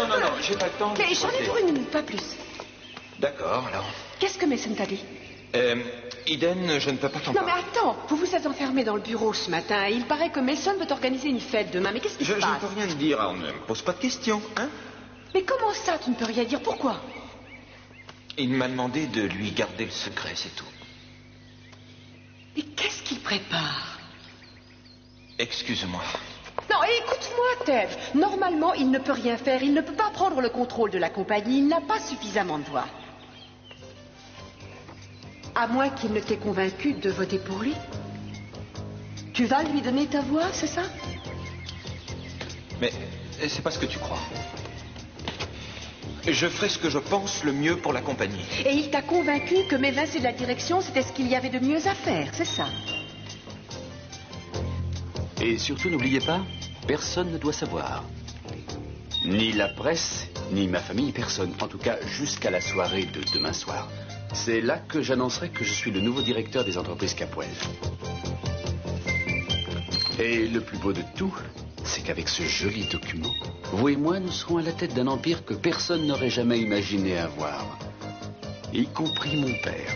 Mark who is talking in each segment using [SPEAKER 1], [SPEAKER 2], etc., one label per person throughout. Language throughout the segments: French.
[SPEAKER 1] non, j'ai pas le temps.
[SPEAKER 2] Mais j'en ai pour une minute, pas plus.
[SPEAKER 1] D'accord, alors.
[SPEAKER 2] Qu'est-ce que Mason t'a dit?
[SPEAKER 1] Eden, je ne peux pas t'en
[SPEAKER 2] Non,
[SPEAKER 1] parler.
[SPEAKER 2] mais attends, vous vous êtes enfermé dans le bureau ce matin et il paraît que Mason veut organiser une fête demain. Mais qu'est-ce qui se
[SPEAKER 1] Je
[SPEAKER 2] passe?
[SPEAKER 1] ne peux rien te dire, alors ne me pose pas de questions, hein?
[SPEAKER 2] Mais comment ça, tu ne peux rien dire? Pourquoi?
[SPEAKER 1] Il m'a demandé de lui garder le secret, c'est tout.
[SPEAKER 2] Mais qu'est-ce qu'il prépare?
[SPEAKER 1] Excuse-moi.
[SPEAKER 2] Non, écoute-moi, Ted. Normalement, il ne peut rien faire. Il ne peut pas prendre le contrôle de la compagnie. Il n'a pas suffisamment de voix. À moins qu'il ne t'ait convaincu de voter pour lui. Tu vas lui donner ta voix, c'est ça?
[SPEAKER 1] Mais c'est pas ce que tu crois. Je ferai ce que je pense le mieux pour la compagnie.
[SPEAKER 2] Et il t'a convaincu que m'évincer de la direction, c'était ce qu'il y avait de mieux à faire, c'est ça?
[SPEAKER 3] Et surtout, n'oubliez pas, personne ne doit savoir. Ni la presse, ni ma famille, personne. En tout cas, jusqu'à la soirée de demain soir. C'est là que j'annoncerai que je suis le nouveau directeur des entreprises Capwell. Et le plus beau de tout, c'est qu'avec ce joli document, vous et moi, nous serons à la tête d'un empire que personne n'aurait jamais imaginé avoir. Y compris mon père.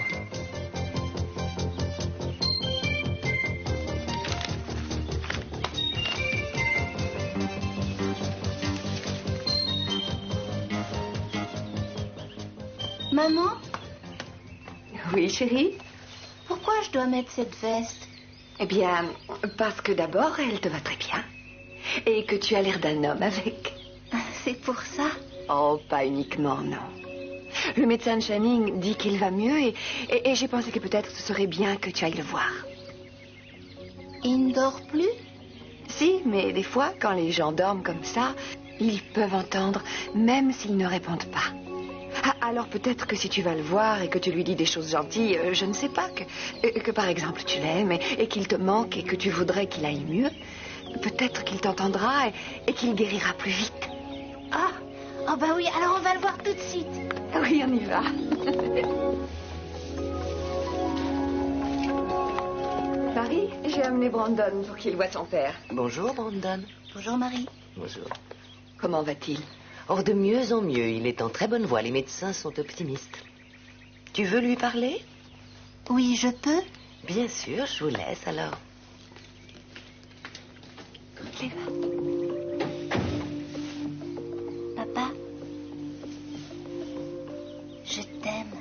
[SPEAKER 4] Maman?
[SPEAKER 2] Oui, chérie?
[SPEAKER 4] Pourquoi je dois mettre cette veste?
[SPEAKER 2] Eh bien, parce que d'abord, elle te va très bien. Et que tu as l'air d'un homme avec.
[SPEAKER 4] C'est pour ça?
[SPEAKER 2] Oh, pas uniquement, non. Le médecin de Channing dit qu'il va mieux et j'ai pensé que peut-être ce serait bien que tu ailles le voir.
[SPEAKER 4] Il ne dort plus?
[SPEAKER 2] Si, mais des fois, quand les gens dorment comme ça, ils peuvent entendre, même s'ils ne répondent pas. Ah, alors peut-être que si tu vas le voir et que tu lui dis des choses gentilles, je ne sais pas, que par exemple tu l'aimes et qu'il te manque et que tu voudrais qu'il aille mieux, peut-être qu'il t'entendra et qu'il guérira plus vite.
[SPEAKER 4] Ah, oh bah oui, alors on va le voir tout de suite.
[SPEAKER 2] Oui, on y va. Marie, j'ai amené Brandon pour qu'il voie son père.
[SPEAKER 5] Bonjour, Brandon.
[SPEAKER 4] Bonjour, Marie.
[SPEAKER 5] Bonjour.
[SPEAKER 2] Comment va-t-il?
[SPEAKER 5] Or, de mieux en mieux. Il est en très bonne voie. Les médecins sont optimistes. Tu veux lui parler?
[SPEAKER 4] Oui, je peux?
[SPEAKER 5] Bien sûr, je vous laisse alors.
[SPEAKER 4] Papa, je t'aime.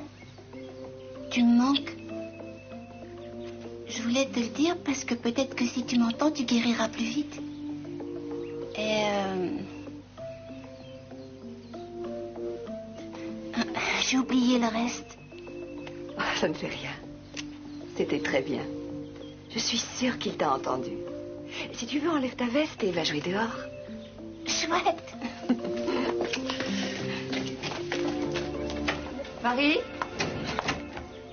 [SPEAKER 4] Tu me manques. Je voulais te le dire parce que peut-être que si tu m'entends, tu guériras plus vite. Et j'ai oublié le reste.
[SPEAKER 2] Oh, ça ne fait rien. C'était très bien. Je suis sûre qu'il t'a entendu. Si tu veux, enlève ta veste et va jouer dehors.
[SPEAKER 4] Chouette.
[SPEAKER 2] Marie?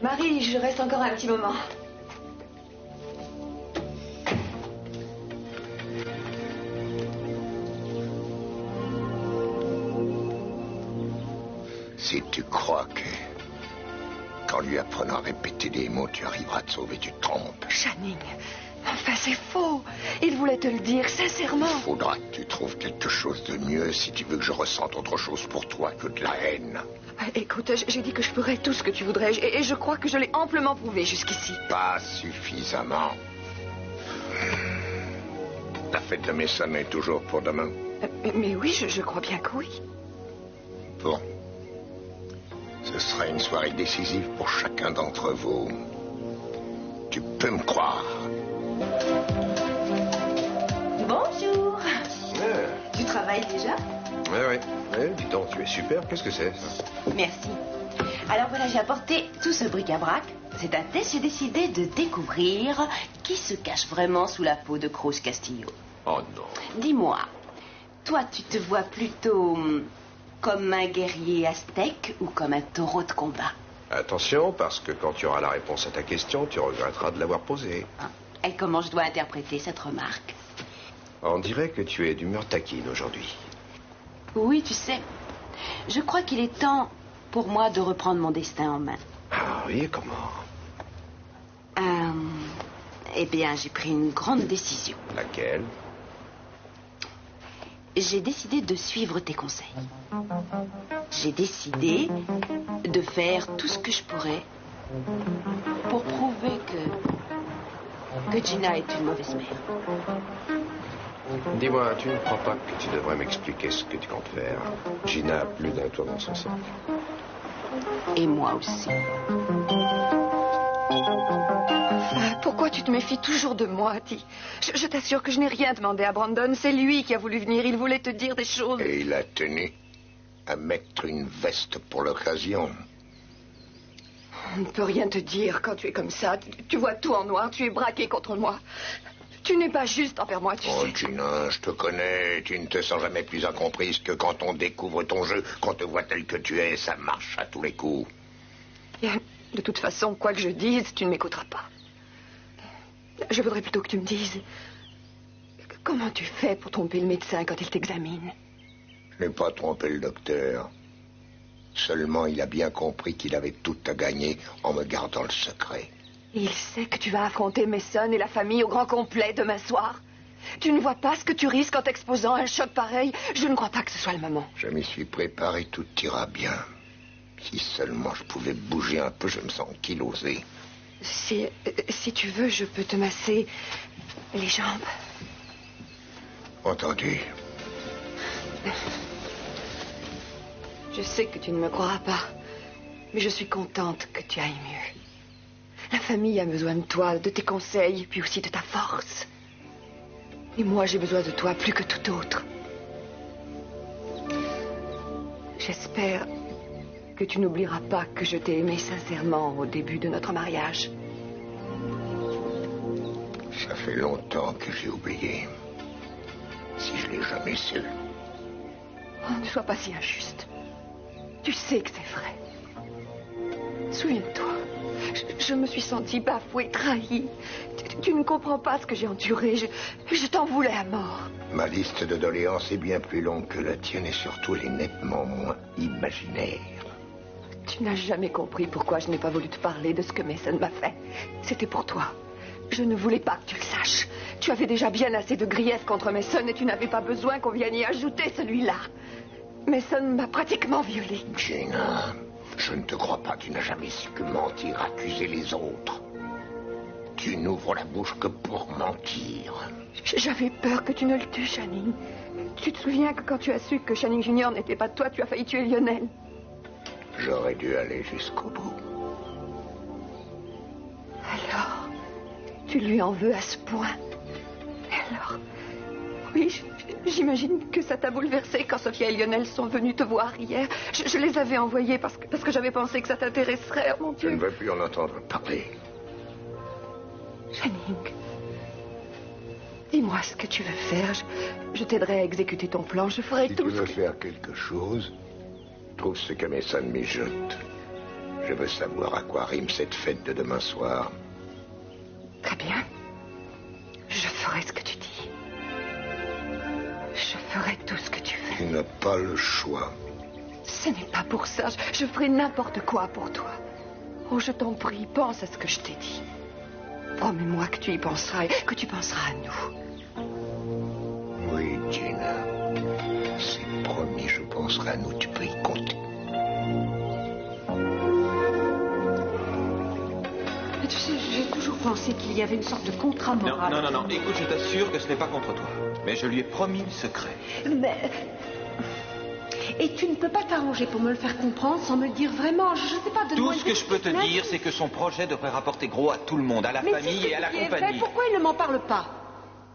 [SPEAKER 2] Marie, je reste encore un petit moment.
[SPEAKER 6] Si tu crois que, qu'en lui apprenant à répéter des mots, tu arriveras à te sauver, tu te trompes.
[SPEAKER 2] Channing, enfin c'est faux. Il voulait te le dire sincèrement.
[SPEAKER 6] Faudra que tu trouves quelque chose de mieux si tu veux que je ressente autre chose pour toi que de la haine.
[SPEAKER 2] Écoute, j'ai dit que je ferais tout ce que tu voudrais et je crois que je l'ai amplement prouvé jusqu'ici.
[SPEAKER 6] Pas suffisamment. La fête de Mason est toujours pour demain.
[SPEAKER 2] Mais oui, je crois bien que oui.
[SPEAKER 6] Bon. Ce sera une soirée décisive pour chacun d'entre vous. Tu peux me croire.
[SPEAKER 2] Bonjour. Tu travailles déjà?
[SPEAKER 7] Oui, dis donc, tu es super. Qu'est-ce que c'est, ça?
[SPEAKER 8] Merci. Alors voilà, j'ai apporté tout ce bric-à-brac. C'est un test, j'ai décidé de découvrir qui se cache vraiment sous la peau de Cruz Castillo.
[SPEAKER 7] Oh non.
[SPEAKER 8] Dis-moi, toi, tu te vois plutôt comme un guerrier aztèque ou comme un taureau de combat?
[SPEAKER 7] Attention, parce que quand tu auras la réponse à ta question, tu regretteras de l'avoir posée.
[SPEAKER 8] Hein? Et comment je dois interpréter cette remarque?
[SPEAKER 7] On dirait que tu es d'humeur taquine aujourd'hui.
[SPEAKER 8] Oui, tu sais, je crois qu'il est temps pour moi de reprendre mon destin en main.
[SPEAKER 7] Ah oui, comment?
[SPEAKER 8] Eh bien, j'ai pris une grande décision.
[SPEAKER 7] Laquelle?
[SPEAKER 8] j'ai décidé de suivre tes conseils. J'ai décidé de faire tout ce que je pourrais pour prouver que Gina est une mauvaise mère.
[SPEAKER 7] Dis-moi, tu ne crois pas que tu devrais m'expliquer ce que tu comptes faire? Gina a plus d'un tour dans son sac.
[SPEAKER 8] Et moi aussi.
[SPEAKER 2] Enfin, pourquoi tu te méfies toujours de moi, Ti? Je t'assure que je n'ai rien demandé à Brandon. C'est lui qui a voulu venir. Il voulait te dire des choses.
[SPEAKER 6] Et il a tenu à mettre une veste pour l'occasion.
[SPEAKER 2] On ne peut rien te dire quand tu es comme ça. Tu vois tout en noir. Tu es braqué contre moi. Tu n'es pas juste envers moi, tu
[SPEAKER 6] Oh,
[SPEAKER 2] sais.
[SPEAKER 6] Gina, je te connais. Tu ne te sens jamais plus incomprise que quand on découvre ton jeu, qu'on te voit tel que tu es. Ça marche à tous les coups.
[SPEAKER 2] Bien, de toute façon, quoi que je dise, tu ne m'écouteras pas. Je voudrais plutôt que tu me dises... Comment tu fais pour tromper le médecin quand il t'examine?
[SPEAKER 6] Je n'ai pas trompé le docteur. Seulement, il a bien compris qu'il avait tout à gagner en me gardant le secret.
[SPEAKER 2] Il sait que tu vas affronter Mason et la famille au grand complet demain soir. Tu ne vois pas ce que tu risques en t'exposant à un choc pareil? Je ne crois pas que ce soit le moment.
[SPEAKER 6] Je m'y suis préparé, tout ira bien. Si seulement je pouvais bouger un peu, je me sens ankylosé.
[SPEAKER 2] Si tu veux, je peux te masser les jambes.
[SPEAKER 6] Entendu.
[SPEAKER 2] Je sais que tu ne me croiras pas, mais je suis contente que tu ailles mieux. La famille a besoin de toi, de tes conseils, puis aussi de ta force. Et moi, j'ai besoin de toi plus que tout autre. J'espère que tu n'oublieras pas que je t'ai aimé sincèrement au début de notre mariage.
[SPEAKER 6] Ça fait longtemps que j'ai oublié. Si je l'ai jamais su.
[SPEAKER 2] Oh, ne sois pas si injuste. Tu sais que c'est vrai. Souviens-toi, je me suis sentie bafouée, trahie. Tu ne comprends pas ce que j'ai enduré. Je t'en voulais à mort.
[SPEAKER 6] Ma liste de doléances est bien plus longue que la tienne et surtout elle est nettement moins imaginaire.
[SPEAKER 2] Tu n'as jamais compris pourquoi je n'ai pas voulu te parler de ce que Mason m'a fait. C'était pour toi. Je ne voulais pas que tu le saches. Tu avais déjà bien assez de griefs contre Mason et tu n'avais pas besoin qu'on vienne y ajouter celui-là. Mason m'a pratiquement violée.
[SPEAKER 6] Gina, je ne te crois pas. Tu n'as jamais su que mentir, accuser les autres. Tu n'ouvres la bouche que pour mentir.
[SPEAKER 2] J'avais peur que tu ne le tues, Channing. Tu te souviens que quand tu as su que Channing Junior n'était pas de toi, tu as failli tuer Lionel.
[SPEAKER 6] J'aurais dû aller jusqu'au bout.
[SPEAKER 2] Alors, tu lui en veux à ce point? Alors, oui, j'imagine que ça t'a bouleversé quand Sophia et Lionel sont venus te voir hier. Je les avais envoyés parce que j'avais pensé que ça t'intéresserait, oh mon
[SPEAKER 6] Je
[SPEAKER 2] Dieu.
[SPEAKER 6] ne veux plus en entendre parler.
[SPEAKER 2] Channing, dis-moi ce que tu veux faire. Je t'aiderai à exécuter ton plan. Je ferai
[SPEAKER 6] Si
[SPEAKER 2] tout
[SPEAKER 6] tu
[SPEAKER 2] ce
[SPEAKER 6] veux
[SPEAKER 2] que...
[SPEAKER 6] faire quelque chose, trouve ce que Mason mijote. Je veux savoir à quoi rime cette fête de demain soir.
[SPEAKER 2] Très bien. Je ferai ce que tu dis. Je ferai tout ce que tu veux.
[SPEAKER 6] Tu n'as pas le choix.
[SPEAKER 2] Ce n'est pas pour ça. Je ferai n'importe quoi pour toi. Oh, je t'en prie, pense à ce que je t'ai dit. Promets-moi que tu y penseras et que tu penseras à nous.
[SPEAKER 6] Oui, Gina. C'est promis, je penserai à nous. Tu peux y compter.
[SPEAKER 9] Mais tu sais, j'ai toujours pensé qu'il y avait une sorte de contrat moral.
[SPEAKER 1] Non. Écoute, je t'assure que ce n'est pas contre toi. Mais je lui ai promis le secret.
[SPEAKER 9] Mais... Et tu ne peux pas t'arranger pour me le faire comprendre sans me le dire vraiment. Je ne sais pas,
[SPEAKER 1] Tout ce que je peux te dire, c'est que son projet devrait rapporter gros à tout le monde, à la famille et à la compagnie.
[SPEAKER 9] Pourquoi il ne m'en parle pas?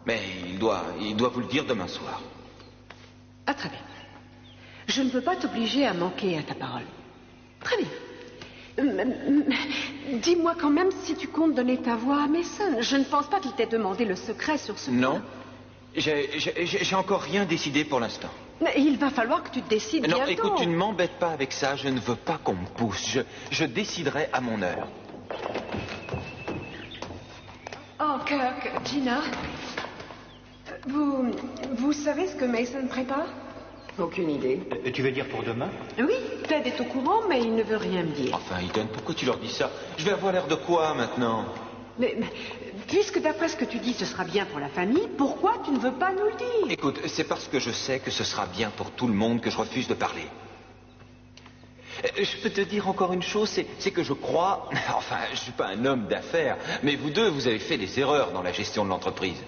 [SPEAKER 1] Mais il doit vous le dire demain soir.
[SPEAKER 9] Ah, très bien. Je ne peux pas t'obliger à manquer à ta parole. Très bien. Dis-moi quand même si tu comptes donner ta voix à Mason. Je ne pense pas qu'il t'ait demandé le secret sur ce point.
[SPEAKER 1] Non. J'ai encore rien décidé pour l'instant.
[SPEAKER 9] Mais il va falloir que tu te décides
[SPEAKER 1] Non,
[SPEAKER 9] bientôt.
[SPEAKER 1] écoute, tu ne m'embêtes pas avec ça. Je ne veux pas qu'on me pousse. Je déciderai à mon heure.
[SPEAKER 9] Oh, Kirk, Gina, vous savez ce que Mason prépare?
[SPEAKER 2] Aucune idée.
[SPEAKER 10] Tu veux dire pour demain?
[SPEAKER 9] Oui, Ted est au courant, mais il ne veut rien me dire.
[SPEAKER 1] Enfin, Eden, pourquoi tu leur dis ça? Je vais avoir l'air de quoi maintenant?
[SPEAKER 9] Mais puisque d'après ce que tu dis, ce sera bien pour la famille, pourquoi tu ne veux pas nous le dire?
[SPEAKER 1] Écoute, c'est parce que je sais que ce sera bien pour tout le monde que je refuse de parler. Je peux te dire encore une chose, c'est que je crois... Enfin, je suis pas un homme d'affaires, mais vous deux, vous avez fait des erreurs dans la gestion de l'entreprise.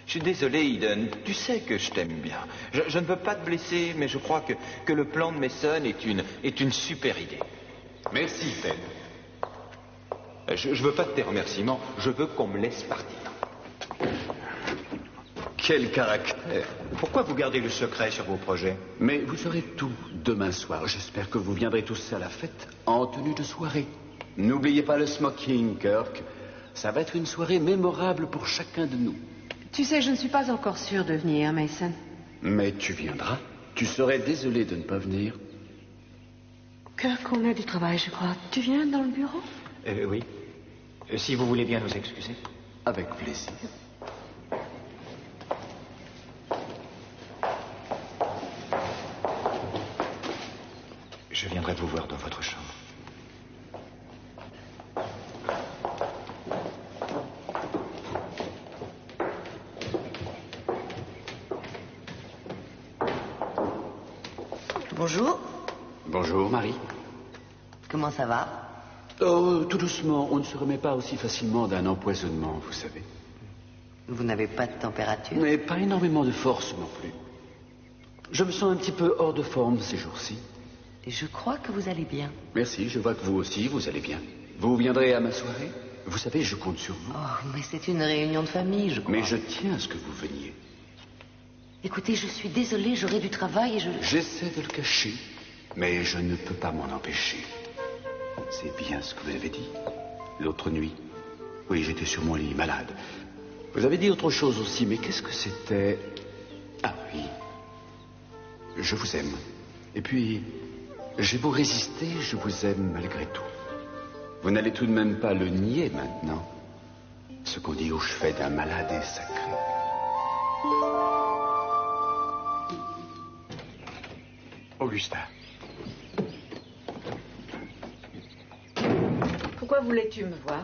[SPEAKER 1] Je suis désolé, Eden, tu sais que je t'aime bien. Je ne veux pas te blesser, mais je crois que le plan de Mason est une super idée.
[SPEAKER 3] Merci, Ted.
[SPEAKER 1] Je veux pas de tes remerciements, je veux qu'on me laisse partir.
[SPEAKER 3] Quel caractère.
[SPEAKER 10] Pourquoi vous gardez le secret sur vos projets?
[SPEAKER 3] Mais vous saurez tout demain soir. J'espère que vous viendrez tous à la fête en tenue de soirée. N'oubliez pas le smoking, Kirk. Ça va être une soirée mémorable pour chacun de nous.
[SPEAKER 9] Tu sais, je ne suis pas encore sûre de venir, Mason.
[SPEAKER 3] Mais tu viendras. Tu serais désolé de ne pas venir.
[SPEAKER 9] Kirk, on a du travail, je crois. Tu viens dans le bureau?
[SPEAKER 10] Oui. Si vous voulez bien nous excuser.
[SPEAKER 3] Avec plaisir.
[SPEAKER 10] Je viendrai vous voir dans votre chambre.
[SPEAKER 5] Bonjour.
[SPEAKER 3] Bonjour, Marie.
[SPEAKER 5] Comment ça va?
[SPEAKER 3] Oh, tout doucement. On ne se remet pas aussi facilement d'un empoisonnement, vous savez.
[SPEAKER 5] Vous n'avez pas de température?
[SPEAKER 3] Mais pas énormément de force non plus. Je me sens un petit peu hors de forme ces jours-ci.
[SPEAKER 5] Et je crois que vous allez bien.
[SPEAKER 3] Merci, je vois que vous aussi, vous allez bien. Vous viendrez à ma soirée? Vous savez, je compte sur vous.
[SPEAKER 5] Oh, mais c'est une réunion de famille, je crois.
[SPEAKER 3] Mais je tiens à ce que vous veniez.
[SPEAKER 5] Écoutez, je suis désolée, j'aurai du travail et je...
[SPEAKER 3] J'essaie de le cacher, mais je ne peux pas m'en empêcher. C'est bien ce que vous avez dit. L'autre nuit. Oui, j'étais sur mon lit, malade. Vous avez dit autre chose aussi, mais qu'est-ce que c'était? Ah oui. Je vous aime. Et puis, j'ai beau résister, je vous aime malgré tout. Vous n'allez tout de même pas le nier maintenant. Ce qu'on dit au chevet d'un malade est sacré.
[SPEAKER 10] Augustin.
[SPEAKER 2] Pourquoi voulais-tu me voir?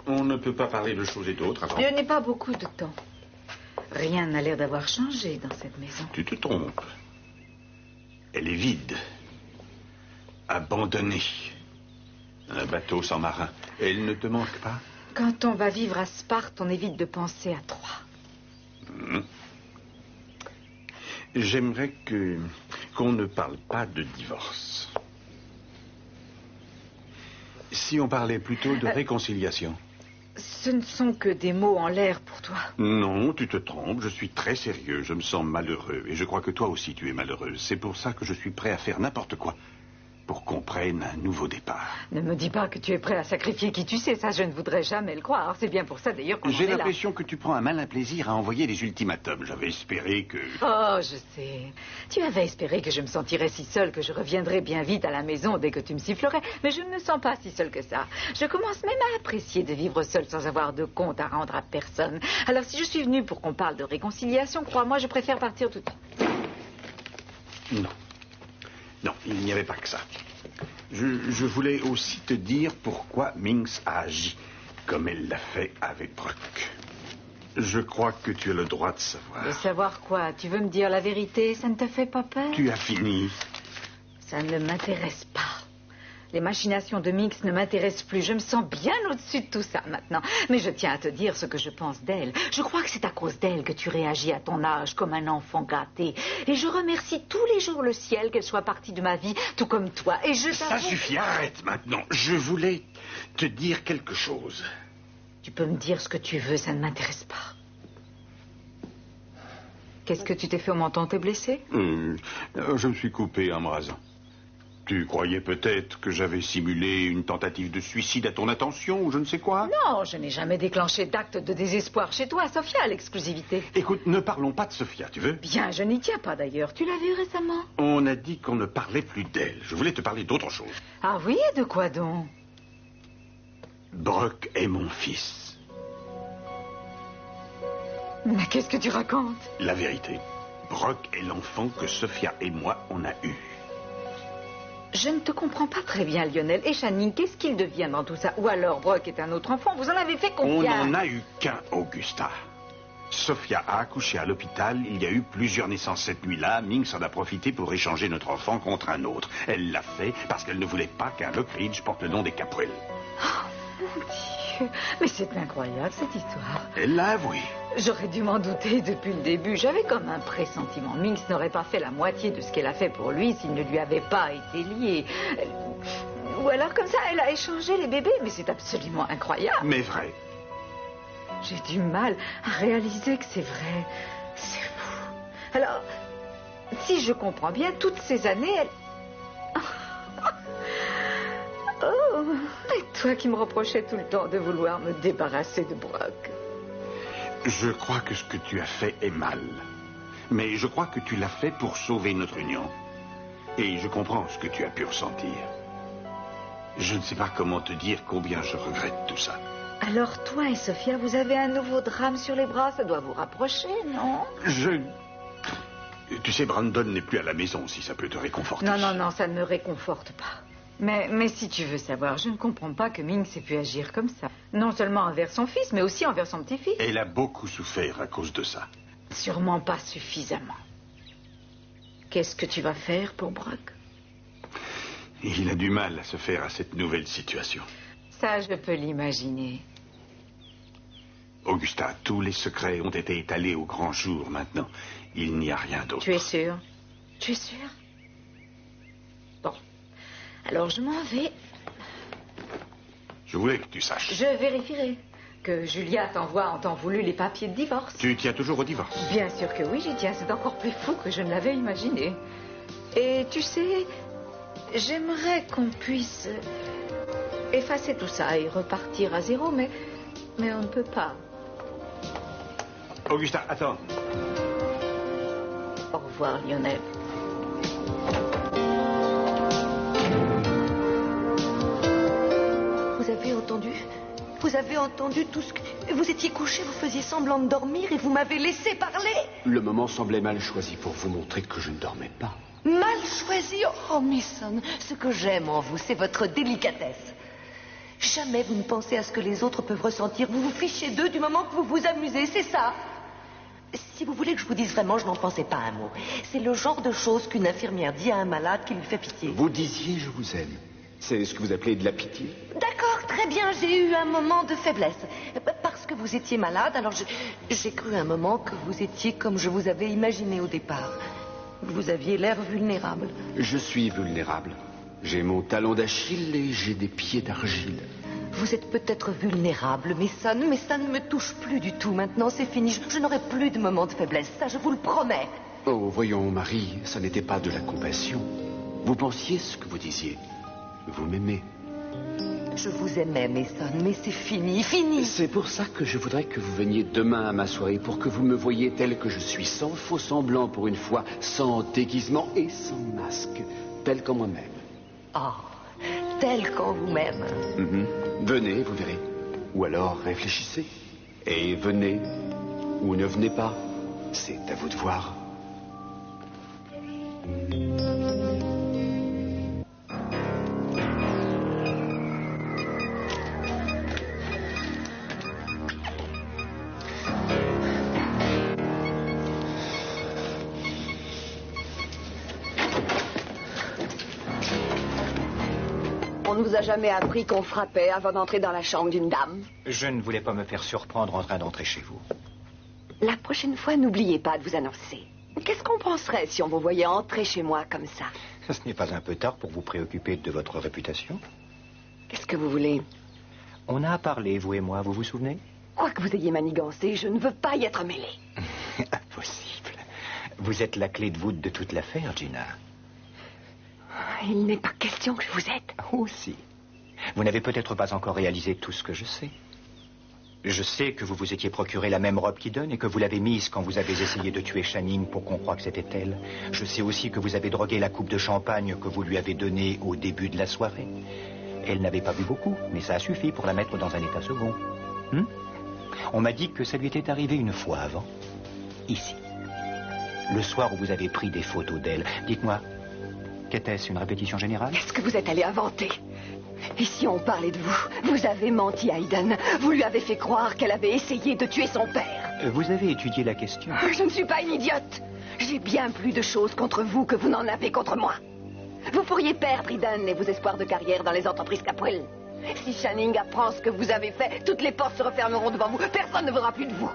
[SPEAKER 11] On ne peut pas parler de choses et d'autres avant...
[SPEAKER 2] Je n'ai pas beaucoup de temps. Rien n'a l'air d'avoir changé dans cette maison.
[SPEAKER 11] Tu te trompes. Elle est vide. Abandonnée. Un bateau sans marin. Elle ne te manque pas?
[SPEAKER 2] Quand on va vivre à Sparte, on évite de penser à trois.
[SPEAKER 11] J'aimerais qu'on ne parle pas de divorce. Si on parlait plutôt de réconciliation.
[SPEAKER 2] Ce ne sont que des mots en l'air pour toi.
[SPEAKER 11] Non, tu te trompes. Je suis très sérieux. Je me sens malheureux. Et je crois que toi aussi tu es malheureuse. C'est pour ça que je suis prêt à faire n'importe quoi pour qu'on prenne un nouveau départ.
[SPEAKER 2] Ne me dis pas que tu es prêt à sacrifier qui tu sais. Ça, je ne voudrais jamais le croire. C'est bien pour ça, d'ailleurs, qu'on en est là.
[SPEAKER 11] J'ai l'impression que tu prends un malin plaisir à envoyer des ultimatums. J'avais espéré que...
[SPEAKER 2] Oh, je sais. Tu avais espéré que je me sentirais si seule que je reviendrais bien vite à la maison dès que tu me sifflerais. Mais je ne me sens pas si seule que ça. Je commence même à apprécier de vivre seule sans avoir de compte à rendre à personne. Alors, si je suis venue pour qu'on parle de réconciliation, crois-moi, je préfère partir tout de suite.
[SPEAKER 11] Non. Non, il n'y avait pas que ça. Je voulais aussi te dire pourquoi Minx a agi comme elle l'a fait avec Brooke. Je crois que tu as le droit de savoir.
[SPEAKER 2] De savoir quoi? Tu veux me dire la vérité? Ça ne te fait pas peur?
[SPEAKER 11] Tu as fini.
[SPEAKER 2] Ça ne m'intéresse pas. Les machinations de Minx ne m'intéressent plus. Je me sens bien au-dessus de tout ça maintenant. Mais je tiens à te dire ce que je pense d'elle. Je crois que c'est à cause d'elle que tu réagis à ton âge comme un enfant gâté. Et je remercie tous les jours le ciel qu'elle soit partie de ma vie, tout comme toi. Et je
[SPEAKER 11] Ça
[SPEAKER 2] t'avoue...
[SPEAKER 11] suffit, arrête maintenant. Je voulais te dire quelque chose.
[SPEAKER 2] Tu peux me dire ce que tu veux, ça ne m'intéresse pas. Qu'est-ce que tu t'es fait au menton? T'es blessé?
[SPEAKER 11] Je me suis coupé en me rasant. Tu croyais peut-être que j'avais simulé une tentative de suicide à ton attention ou je ne sais quoi?
[SPEAKER 2] Non, je n'ai jamais déclenché d'acte de désespoir chez toi, Sophia, à l'exclusivité.
[SPEAKER 11] Écoute, ne parlons pas de Sophia, tu veux?
[SPEAKER 2] Bien, je n'y tiens pas d'ailleurs. Tu l'as vue récemment?
[SPEAKER 11] On a dit qu'on ne parlait plus d'elle. Je voulais te parler d'autre chose.
[SPEAKER 2] Ah oui, et de quoi donc?
[SPEAKER 11] Brooke est mon fils.
[SPEAKER 2] Mais qu'est-ce que tu racontes?
[SPEAKER 11] La vérité. Brooke est l'enfant que Sophia et moi on a eu.
[SPEAKER 12] Je ne te comprends pas très bien, Lionel. Et Channing, qu'est-ce qu'il devient dans tout ça? Ou alors Brock est un autre enfant? Vous en avez fait combien?
[SPEAKER 11] On n'en a eu qu'un, Augusta. Sophia a accouché à l'hôpital. Il y a eu plusieurs naissances cette nuit-là. Minx en a profité pour échanger notre enfant contre un autre. Elle l'a fait parce qu'elle ne voulait pas qu'un Lockridge porte le nom des Caprell.
[SPEAKER 12] Oh, mon Dieu. Mais c'est incroyable, cette histoire.
[SPEAKER 11] Elle l'a avoué.
[SPEAKER 12] J'aurais dû m'en douter depuis le début. J'avais comme un pressentiment. Minx n'aurait pas fait la moitié de ce qu'elle a fait pour lui s'il ne lui avait pas été lié. Ou alors comme ça, elle a échangé les bébés. Mais c'est absolument incroyable.
[SPEAKER 11] Mais vrai.
[SPEAKER 12] J'ai du mal à réaliser que c'est vrai. C'est fou. Alors, si je comprends bien, toutes ces années, elle... Oh, et toi qui me reprochais tout le temps de vouloir me débarrasser de Brock.
[SPEAKER 11] Je crois que ce que tu as fait est mal. Mais je crois que tu l'as fait pour sauver notre union. Et je comprends ce que tu as pu ressentir. Je ne sais pas comment te dire combien je regrette tout ça.
[SPEAKER 12] Alors toi et Sophia, vous avez un nouveau drame sur les bras. Ça doit vous rapprocher, non?
[SPEAKER 11] Tu sais, Brandon n'est plus à la maison, si ça peut te réconforter.
[SPEAKER 12] Non, ça ne me réconforte pas. Mais si tu veux savoir, je ne comprends pas que Minx ait pu agir comme ça. Non seulement envers son fils, mais aussi envers son petit-fils.
[SPEAKER 11] Elle a beaucoup souffert à cause de ça.
[SPEAKER 12] Sûrement pas suffisamment. Qu'est-ce que tu vas faire pour Brock?
[SPEAKER 11] Il a du mal à se faire à cette nouvelle situation.
[SPEAKER 12] Ça, je peux l'imaginer.
[SPEAKER 11] Augusta, tous les secrets ont été étalés au grand jour maintenant. Il n'y a rien d'autre.
[SPEAKER 12] Tu es sûr? Tu es sûr? Bon. Alors, je m'en vais.
[SPEAKER 11] Je voulais que tu saches.
[SPEAKER 12] Je vérifierai que Julia t'envoie en temps voulu les papiers de divorce.
[SPEAKER 11] Tu tiens toujours au divorce?
[SPEAKER 12] Bien sûr que oui, j'y tiens. C'est encore plus fou que je ne l'avais imaginé. Et tu sais, j'aimerais qu'on puisse effacer tout ça et repartir à zéro, mais on ne peut pas.
[SPEAKER 11] Augusta, attends.
[SPEAKER 12] Au revoir, Lionel.
[SPEAKER 5] Vous avez entendu tout ce que... Vous étiez couché, vous faisiez semblant de dormir et vous m'avez laissé parler.
[SPEAKER 3] Le moment semblait mal choisi pour vous montrer que je ne dormais pas.
[SPEAKER 5] Mal choisi? Oh, Mason, ce que j'aime en vous, c'est votre délicatesse. Jamais vous ne pensez à ce que les autres peuvent ressentir. Vous vous fichez d'eux du moment que vous vous amusez, c'est ça. Si vous voulez que je vous dise vraiment, je n'en pensais pas un mot. C'est le genre de choses qu'une infirmière dit à un malade qui lui fait pitié.
[SPEAKER 3] Vous disiez « je vous aime ». C'est ce que vous appelez de la pitié?
[SPEAKER 5] D'accord, très bien, j'ai eu un moment de faiblesse. Parce que vous étiez malade, alors j'ai cru un moment que vous étiez comme je vous avais imaginé au départ. Vous aviez l'air vulnérable.
[SPEAKER 3] Je suis vulnérable. J'ai mon talon d'Achille et j'ai des pieds d'argile.
[SPEAKER 5] Vous êtes peut-être vulnérable, mais ça ne me touche plus du tout. Maintenant, c'est fini. Je n'aurai plus de moments de faiblesse, ça, je vous le promets.
[SPEAKER 3] Oh, voyons, Marie, ça n'était pas de la compassion. Vous pensiez ce que vous disiez. Vous m'aimez.
[SPEAKER 5] Je vous aimais, Mason, mais c'est fini, fini.
[SPEAKER 3] C'est pour ça que je voudrais que vous veniez demain à ma soirée, pour que vous me voyiez tel que je suis, sans faux semblant pour une fois, sans déguisement et sans masque, tel qu'en moi-même.
[SPEAKER 5] Oh, tel qu'en vous-même.
[SPEAKER 3] Venez, vous verrez. Ou alors réfléchissez. Et venez, ou ne venez pas. C'est à vous de voir.
[SPEAKER 2] On ne vous a jamais appris qu'on frappait avant d'entrer dans la chambre d'une dame?
[SPEAKER 10] Je ne voulais pas me faire surprendre en train d'entrer chez vous.
[SPEAKER 2] La prochaine fois, n'oubliez pas de vous annoncer. Qu'est-ce qu'on penserait si on vous voyait entrer chez moi comme ça?
[SPEAKER 10] Ce n'est pas un peu tard pour vous préoccuper de votre réputation?
[SPEAKER 2] Qu'est-ce que vous voulez?
[SPEAKER 10] On a parlé, vous et moi, vous vous souvenez?
[SPEAKER 2] Quoi que vous ayez manigancé, je ne veux pas y être mêlé.
[SPEAKER 10] Impossible. Vous êtes la clé de voûte de toute l'affaire, Gina.
[SPEAKER 2] Il n'est pas question que vous êtes.
[SPEAKER 10] Oh, si. Vous n'avez peut-être pas encore réalisé tout ce que je sais. Je sais que vous vous étiez procuré la même robe qu'Eden et que vous l'avez mise quand vous avez essayé de tuer Channing pour qu'on croie que c'était elle. Je sais aussi que vous avez drogué la coupe de champagne que vous lui avez donnée au début de la soirée. Elle n'avait pas bu beaucoup, mais ça a suffi pour la mettre dans un état second. On m'a dit que ça lui était arrivé une fois avant. Ici. Le soir où vous avez pris des photos d'elle. Dites-moi, Qu'était-ce, une répétition générale?
[SPEAKER 2] Qu'est-ce que vous êtes allé inventer? Et si on parlait de vous? Vous avez menti à Eden. Vous lui avez fait croire qu'elle avait essayé de tuer son père.
[SPEAKER 10] Vous avez étudié la question?
[SPEAKER 2] Je ne suis pas une idiote. J'ai bien plus de choses contre vous que vous n'en avez contre moi. Vous pourriez perdre Eden et vos espoirs de carrière dans les entreprises Capwell. Si Channing apprend ce que vous avez fait, toutes les portes se refermeront devant vous. Personne ne voudra plus de vous.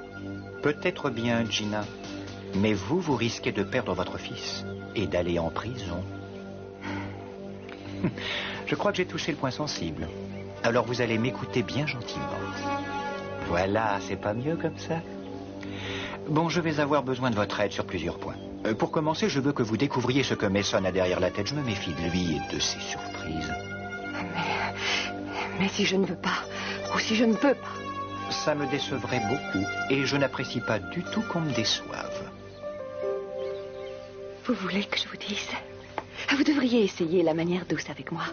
[SPEAKER 10] Peut-être bien, Gina. Mais vous risquez de perdre votre fils et d'aller en prison. Je crois que j'ai touché le point sensible. Alors vous allez m'écouter bien gentiment. Voilà, c'est pas mieux comme ça? Bon, je vais avoir besoin de votre aide sur plusieurs points. Pour commencer, je veux que vous découvriez ce que Mason a derrière la tête. Je me méfie de lui et de ses surprises.
[SPEAKER 2] Mais si je ne veux pas, ou si je ne peux pas...
[SPEAKER 10] Ça me décevrait beaucoup, et je n'apprécie pas du tout qu'on me déçoive.
[SPEAKER 2] Vous voulez que je vous dise? Vous devriez essayer la manière douce avec moi,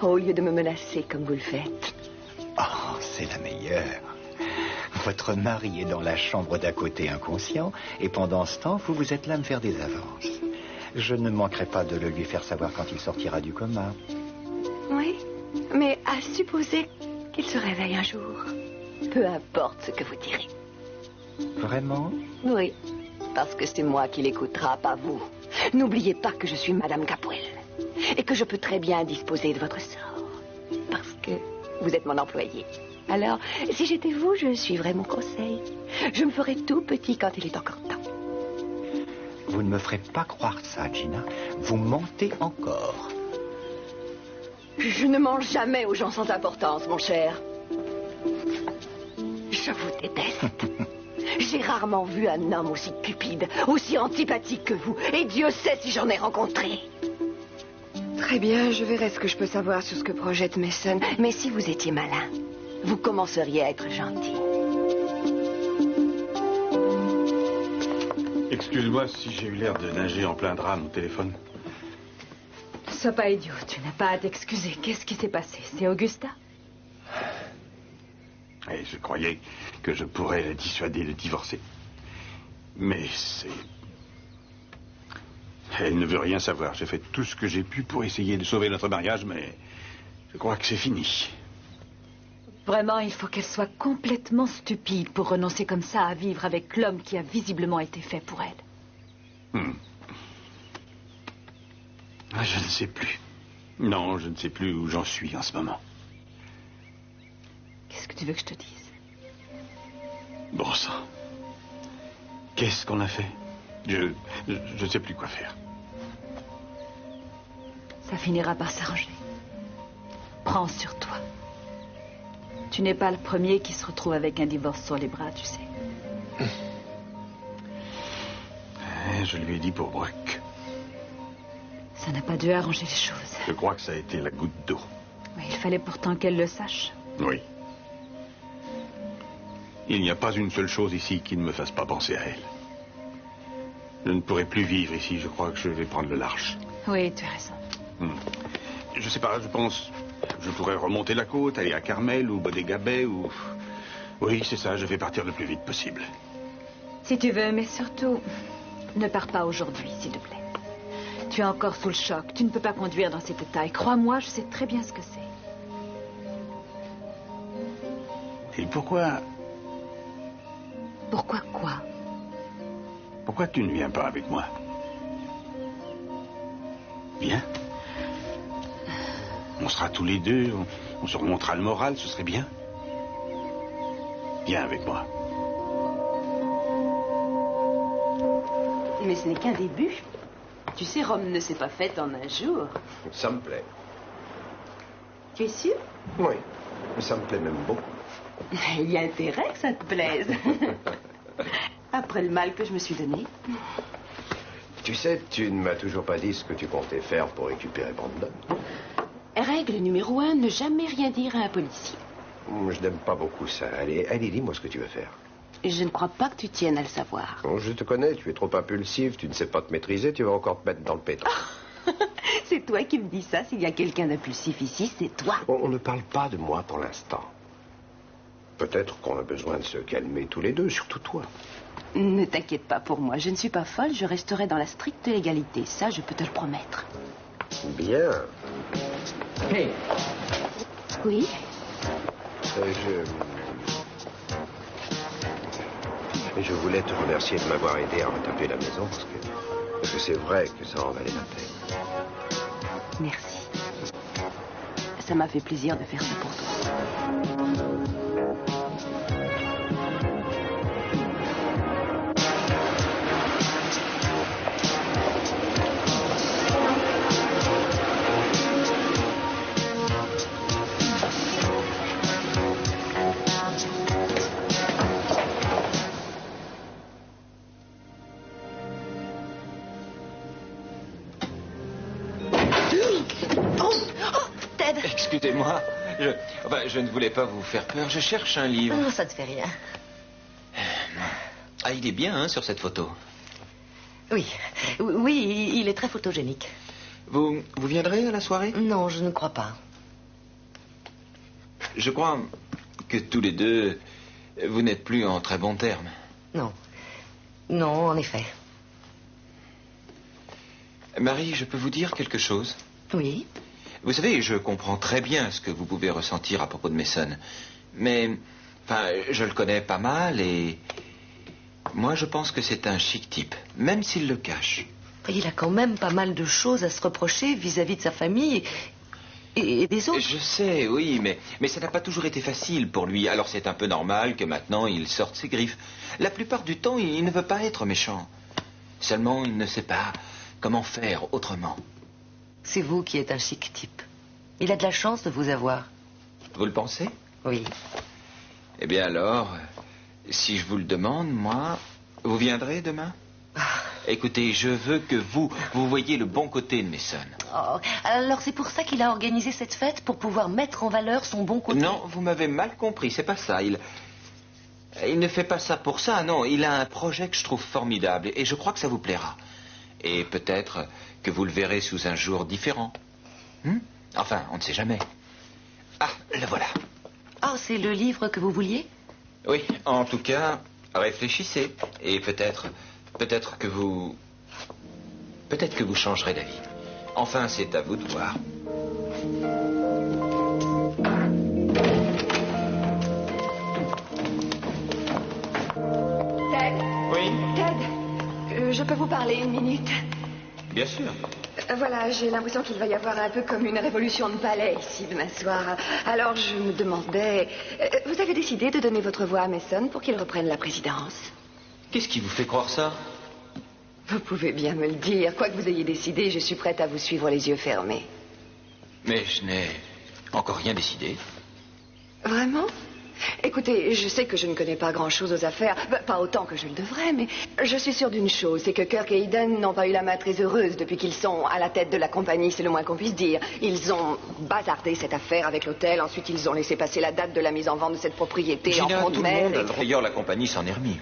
[SPEAKER 2] au lieu de me menacer comme vous le faites.
[SPEAKER 10] Oh, c'est la meilleure. Votre mari est dans la chambre d'à côté inconscient, et pendant ce temps, vous êtes là à me faire des avances. Je ne manquerai pas de le lui faire savoir quand il sortira du coma.
[SPEAKER 2] Oui, mais à supposer qu'il se réveille un jour. Peu importe ce que vous direz.
[SPEAKER 10] Vraiment?
[SPEAKER 2] Oui, parce que c'est moi qui l'écoutera, pas vous. N'oubliez pas que je suis Madame Capwell et que je peux très bien disposer de votre sort, parce que vous êtes mon employé. Alors, si j'étais vous, je suivrais mon conseil. Je me ferais tout petit quand il est encore temps.
[SPEAKER 10] Vous ne me ferez pas croire ça, Gina. Vous mentez encore.
[SPEAKER 2] Je ne mens jamais aux gens sans importance, mon cher. Je vous déteste. J'ai rarement vu un homme aussi cupide, aussi antipathique que vous. Et Dieu sait si j'en ai rencontré. Très bien, je verrai ce que je peux savoir sur ce que projette Mason. Mais si vous étiez malin, vous commenceriez à être gentil.
[SPEAKER 11] Excuse-moi si j'ai eu l'air de nager en plein drame au téléphone.
[SPEAKER 12] Sois pas idiot, tu n'as pas à t'excuser. Qu'est-ce qui s'est passé? C'est Augusta?
[SPEAKER 11] Et je croyais que je pourrais la dissuader de divorcer. Mais c'est... Elle ne veut rien savoir. J'ai fait tout ce que j'ai pu pour essayer de sauver notre mariage, mais je crois que c'est fini.
[SPEAKER 12] Vraiment, il faut qu'elle soit complètement stupide pour renoncer comme ça à vivre avec l'homme qui a visiblement été fait pour elle.
[SPEAKER 11] Je ne sais plus. Non, je ne sais plus où j'en suis en ce moment.
[SPEAKER 12] Qu'est-ce que tu veux que je te dise?
[SPEAKER 11] Bon sang. Qu'est-ce qu'on a fait? Je ne sais plus quoi faire.
[SPEAKER 12] Ça finira par s'arranger. Prends sur toi. Tu n'es pas le premier qui se retrouve avec un divorce sur les bras, tu sais.
[SPEAKER 11] Je lui ai dit pour Brooke.
[SPEAKER 12] Ça n'a pas dû arranger les choses.
[SPEAKER 11] Je crois que ça a été la goutte d'eau.
[SPEAKER 12] Oui, il fallait pourtant qu'elle le sache.
[SPEAKER 11] Oui. Il n'y a pas une seule chose ici qui ne me fasse pas penser à elle. Je ne pourrai plus vivre ici. Je crois que je vais prendre le large.
[SPEAKER 12] Oui, tu as raison.
[SPEAKER 11] Je sais pas, je pense... Je pourrais remonter la côte, aller à Carmel ou Bodega Bay ou... Oui, c'est ça, je vais partir le plus vite possible.
[SPEAKER 12] Si tu veux, mais surtout, ne pars pas aujourd'hui, s'il te plaît. Tu es encore sous le choc. Tu ne peux pas conduire dans cet état. Et crois-moi, je sais très bien ce que c'est.
[SPEAKER 11] Et pourquoi...
[SPEAKER 12] Pourquoi quoi?
[SPEAKER 11] Pourquoi tu ne viens pas avec moi? Viens. On sera tous les deux, on se remontera le moral, ce serait bien. Viens avec moi.
[SPEAKER 8] Mais ce n'est qu'un début. Tu sais, Rome ne s'est pas faite en un jour.
[SPEAKER 7] Ça me plaît.
[SPEAKER 8] Tu es sûr?
[SPEAKER 7] Oui, ça me plaît même beaucoup.
[SPEAKER 8] Il y a intérêt que ça te plaise. Après le mal que je me suis donné.
[SPEAKER 7] Tu sais, tu ne m'as toujours pas dit ce que tu comptais faire pour récupérer Brandon.
[SPEAKER 8] Règle numéro 1, ne jamais rien dire à un policier.
[SPEAKER 7] Je n'aime pas beaucoup ça. Allez, dis-moi ce que tu veux faire.
[SPEAKER 8] Je ne crois pas que tu tiennes à le savoir.
[SPEAKER 7] Oh, je te connais, tu es trop impulsif, tu ne sais pas te maîtriser, tu vas encore te mettre dans le pétrin.
[SPEAKER 8] C'est toi qui me dis ça. S'il y a quelqu'un d'impulsif ici, c'est toi.
[SPEAKER 7] On ne parle pas de moi pour l'instant. Peut-être qu'on a besoin de se calmer tous les deux, surtout toi.
[SPEAKER 8] Ne t'inquiète pas pour moi. Je ne suis pas folle, je resterai dans la stricte légalité. Ça, je peux te le promettre.
[SPEAKER 7] Bien.
[SPEAKER 10] Hey.
[SPEAKER 2] Oui?
[SPEAKER 7] Je voulais te remercier de m'avoir aidé à retaper la maison, parce que c'est vrai que ça en valait la peine.
[SPEAKER 8] Merci. Ça m'a fait plaisir de faire ça pour toi.
[SPEAKER 1] Excusez-moi, je ne voulais pas vous faire peur. Je cherche un livre.
[SPEAKER 5] Non, ça ne te fait rien.
[SPEAKER 1] Ah, il est bien, hein, sur cette photo.
[SPEAKER 5] Oui, il est très photogénique.
[SPEAKER 1] Vous viendrez à la soirée?
[SPEAKER 5] Non, je ne crois pas.
[SPEAKER 1] Je crois que tous les deux, vous n'êtes plus en très bons termes.
[SPEAKER 5] Non. Non, en effet.
[SPEAKER 1] Marie, je peux vous dire quelque chose?
[SPEAKER 5] Oui.
[SPEAKER 1] Vous savez, je comprends très bien ce que vous pouvez ressentir à propos de Mason. Mais, je le connais pas mal et... moi, je pense que c'est un chic type, même s'il le cache.
[SPEAKER 5] Il a quand même pas mal de choses à se reprocher vis-à-vis de sa famille et des autres.
[SPEAKER 1] Je sais, oui, mais ça n'a pas toujours été facile pour lui. Alors c'est un peu normal que maintenant il sorte ses griffes. La plupart du temps, il ne veut pas être méchant. Seulement, il ne sait pas comment faire autrement.
[SPEAKER 5] C'est vous qui êtes un chic type. Il a de la chance de vous avoir.
[SPEAKER 1] Vous le pensez?
[SPEAKER 5] Oui.
[SPEAKER 1] Eh bien alors, si je vous le demande, moi, vous viendrez demain? Écoutez, je veux que vous voyiez le bon côté de Mason.
[SPEAKER 5] Oh, alors c'est pour ça qu'il a organisé cette fête, pour pouvoir mettre en valeur son bon côté?
[SPEAKER 1] Non, vous m'avez mal compris, c'est pas ça. Il ne fait pas ça pour ça, non. Il a un projet que je trouve formidable et je crois que ça vous plaira. Et peut-être que vous le verrez sous un jour différent. Enfin, on ne sait jamais. Ah, le voilà.
[SPEAKER 5] Ah, c'est le livre que vous vouliez?
[SPEAKER 1] Oui, en tout cas, réfléchissez. Et peut-être que vous changerez d'avis. Enfin, c'est à vous de voir.
[SPEAKER 2] Ted?
[SPEAKER 1] Oui?
[SPEAKER 2] Ted, je peux vous parler une minute?
[SPEAKER 1] Bien sûr.
[SPEAKER 2] Voilà, j'ai l'impression qu'il va y avoir un peu comme une révolution de palais ici demain soir. Alors je me demandais... vous avez décidé de donner votre voix à Mason pour qu'il reprenne la présidence?
[SPEAKER 1] Qu'est-ce qui vous fait croire ça?
[SPEAKER 2] Vous pouvez bien me le dire. Quoi que vous ayez décidé, je suis prête à vous suivre les yeux fermés.
[SPEAKER 1] Mais je n'ai encore rien décidé.
[SPEAKER 2] Vraiment? Écoutez, je sais que je ne connais pas grand-chose aux affaires, pas autant que je le devrais, mais je suis sûre d'une chose, c'est que Kirk et Eden n'ont pas eu la main très heureuse depuis qu'ils sont à la tête de la compagnie, c'est le moins qu'on puisse dire. Ils ont bazardé cette affaire avec l'hôtel, ensuite ils ont laissé passer la date de la mise en vente de cette propriété
[SPEAKER 1] Gina,
[SPEAKER 2] en front de mer.
[SPEAKER 1] D'ailleurs, la compagnie s'en est remis.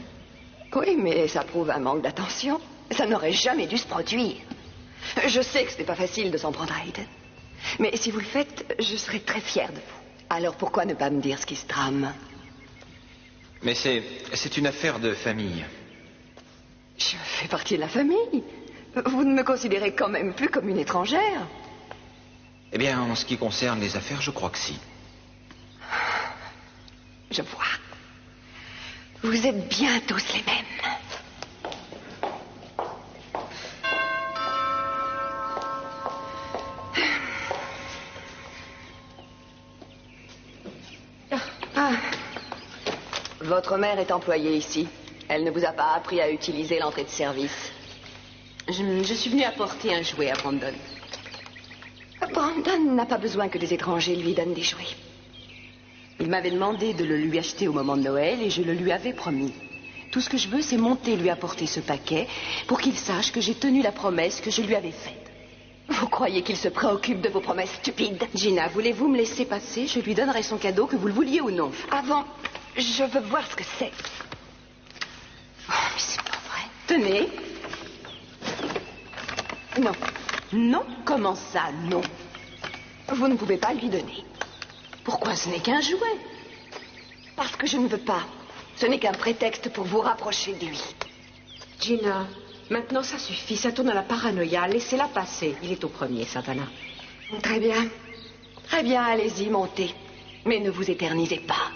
[SPEAKER 2] Oui, mais ça prouve un manque d'attention. Ça n'aurait jamais dû se produire. Je sais que ce n'est pas facile de s'en prendre à Eden. Mais si vous le faites, je serai très fière de vous. Alors pourquoi ne pas me dire ce qui se trame?
[SPEAKER 1] Mais c'est une affaire de famille.
[SPEAKER 2] Je fais partie de la famille. Vous ne me considérez quand même plus comme une étrangère.
[SPEAKER 1] Eh bien, en ce qui concerne les affaires, je crois que si.
[SPEAKER 2] Je vois. Vous êtes bien tous les mêmes. Votre mère est employée ici. Elle ne vous a pas appris à utiliser l'entrée de service.
[SPEAKER 8] Je suis venue apporter un jouet à Brandon.
[SPEAKER 2] Brandon n'a pas besoin que des étrangers lui donnent des jouets.
[SPEAKER 8] Il m'avait demandé de le lui acheter au moment de Noël et je le lui avais promis. Tout ce que je veux, c'est monter lui apporter ce paquet pour qu'il sache que j'ai tenu la promesse que je lui avais faite.
[SPEAKER 2] Vous croyez qu'il se préoccupe de vos promesses stupides?
[SPEAKER 8] Gina, voulez-vous me laisser passer? Je lui donnerai son cadeau, que vous le vouliez ou non.
[SPEAKER 2] Avant, je veux voir ce que c'est.
[SPEAKER 8] Oh, mais c'est pas vrai.
[SPEAKER 2] Tenez. Non.
[SPEAKER 8] Non? Comment ça, non?
[SPEAKER 2] Vous ne pouvez pas lui donner.
[SPEAKER 8] Pourquoi? Ce n'est qu'un jouet.
[SPEAKER 2] Parce que je ne veux pas. Ce n'est qu'un prétexte pour vous rapprocher de lui.
[SPEAKER 9] Gina, Maintenant, ça suffit. Ça tourne à la paranoïa. Laissez-la passer. Il est au premier, Santana.
[SPEAKER 2] Très bien. Très bien, allez-y, montez. Mais ne vous éternisez pas.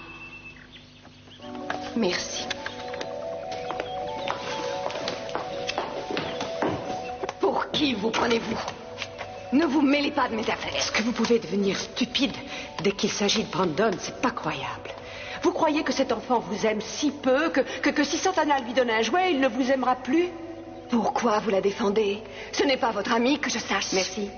[SPEAKER 2] Merci. Pour qui vous prenez-vous? Ne vous mêlez pas de mes affaires.
[SPEAKER 9] Est-ce que vous pouvez devenir stupide dès qu'il s'agit de Brandon? C'est pas croyable. Vous croyez que cet enfant vous aime si peu que si Santana lui donne un jouet, il ne vous aimera plus?
[SPEAKER 2] Pourquoi vous la défendez? Ce n'est pas votre amie, que je sache.
[SPEAKER 9] Merci.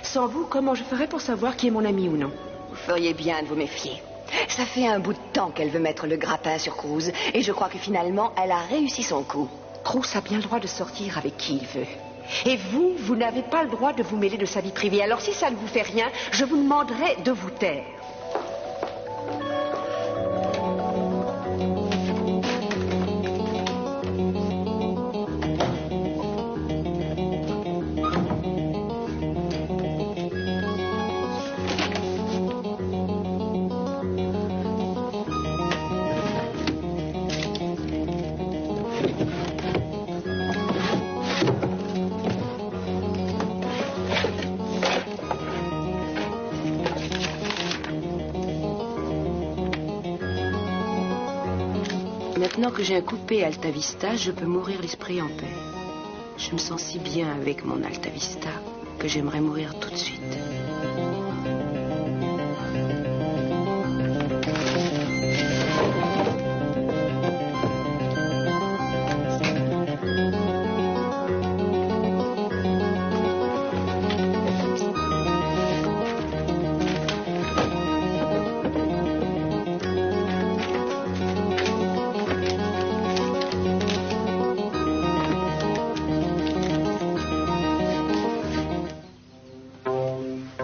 [SPEAKER 9] Sans vous, comment je ferais pour savoir qui est mon ami ou non?
[SPEAKER 2] Vous feriez bien de vous méfier. Ça fait un bout de temps qu'elle veut mettre le grappin sur Cruz, et je crois que finalement, elle a réussi son coup.
[SPEAKER 9] Cruz a bien le droit de sortir avec qui il veut. Et vous, vous n'avez pas le droit de vous mêler de sa vie privée. Alors si ça ne vous fait rien, je vous demanderai de vous taire. Maintenant que j'ai un coupé Alta Vista, je peux mourir l'esprit en paix. Je me sens si bien avec mon Alta Vista que j'aimerais mourir tout de suite.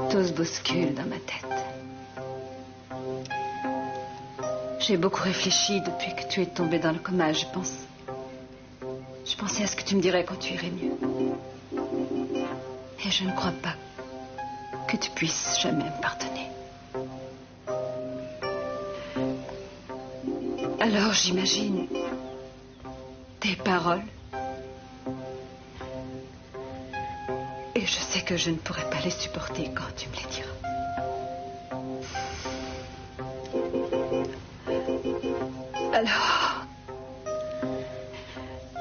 [SPEAKER 2] Tout se bouscule dans ma tête. J'ai beaucoup réfléchi depuis que tu es tombé dans le coma, je pense. Je pensais à ce que tu me dirais quand tu irais mieux. Et je ne crois pas que tu puisses jamais me pardonner. Alors j'imagine tes paroles. Et je sais que je ne pourrai pas les supporter quand tu me les diras. Alors,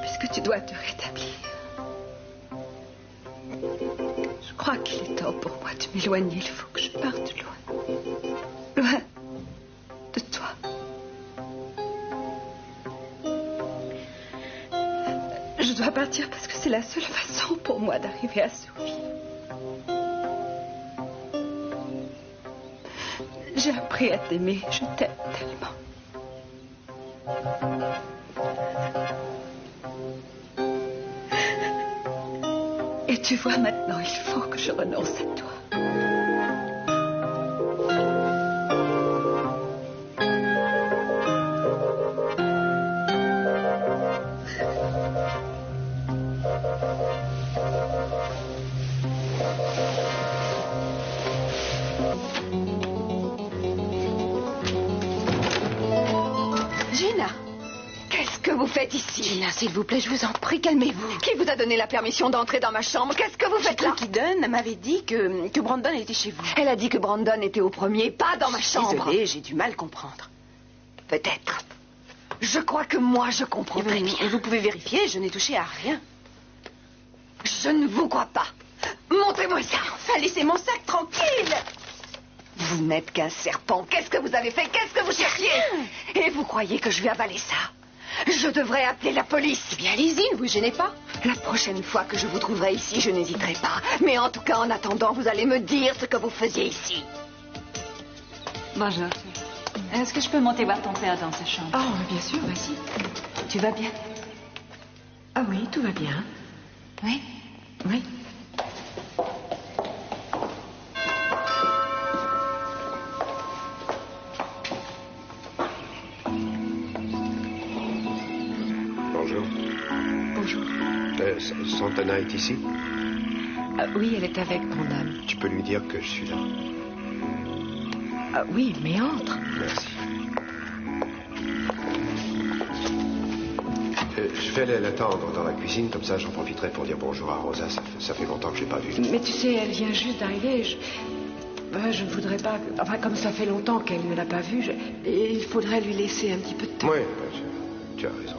[SPEAKER 2] puisque tu dois te rétablir, je crois qu'il est temps pour moi de m'éloigner. Il faut que je parte loin. Loin de toi. Je dois partir parce que c'est la seule façon pour moi d'arriver à Sophie. J'ai appris à t'aimer, je t'aime tellement. Et tu vois, maintenant, il faut que je renonce à toi. Gina, qu'est-ce que vous faites ici?
[SPEAKER 8] Gina, s'il vous plaît, je vous en prie, calmez-vous.
[SPEAKER 2] Qui vous a donné la permission d'entrer dans ma chambre? Qu'est-ce que vous faites là?
[SPEAKER 8] Eden m'avait dit que Brandon était chez vous.
[SPEAKER 2] Elle a dit que Brandon était au premier, pas dans ma chambre.
[SPEAKER 8] Désolée, j'ai du mal à comprendre.
[SPEAKER 2] Peut-être. Je crois que moi, je comprends très bien.
[SPEAKER 8] Et vous pouvez vérifier, je n'ai touché à rien.
[SPEAKER 2] Je ne vous crois pas. Montrez-moi ça.
[SPEAKER 8] Enfin, laissez mon sac tranquille.
[SPEAKER 2] Vous n'êtes qu'un serpent. Qu'est-ce que vous avez fait? Qu'est-ce que vous cherchiez? Et vous croyez que je vais avaler ça? Je devrais appeler la police.
[SPEAKER 8] Eh bien, allez-y, ne vous gênez pas.
[SPEAKER 2] La prochaine fois que je vous trouverai ici, je n'hésiterai pas. Mais en tout cas, en attendant, vous allez me dire ce que vous faisiez ici.
[SPEAKER 13] Bonjour. Est-ce que je peux monter voir ton père dans sa chambre?
[SPEAKER 9] Oh, bien sûr, vas-y.
[SPEAKER 13] Tu vas bien?
[SPEAKER 9] Ah oui, tout va bien.
[SPEAKER 13] Oui?
[SPEAKER 9] Oui.
[SPEAKER 7] Bonjour.
[SPEAKER 9] Bonjour.
[SPEAKER 7] Santana est ici?
[SPEAKER 9] Oui, elle est avec Brandon.
[SPEAKER 7] Tu peux lui dire que je suis là.
[SPEAKER 9] Oui, mais entre.
[SPEAKER 7] Merci. Je vais aller l'attendre dans la cuisine, comme ça j'en profiterai pour dire bonjour à Rosa. Ça fait longtemps que je l'ai pas vue.
[SPEAKER 9] Mais tu sais, elle vient juste d'arriver. Je ne voudrais pas... Enfin, comme ça fait longtemps qu'elle ne l'a pas vue, il faudrait lui laisser un petit peu de temps.
[SPEAKER 7] Oui, tu as raison.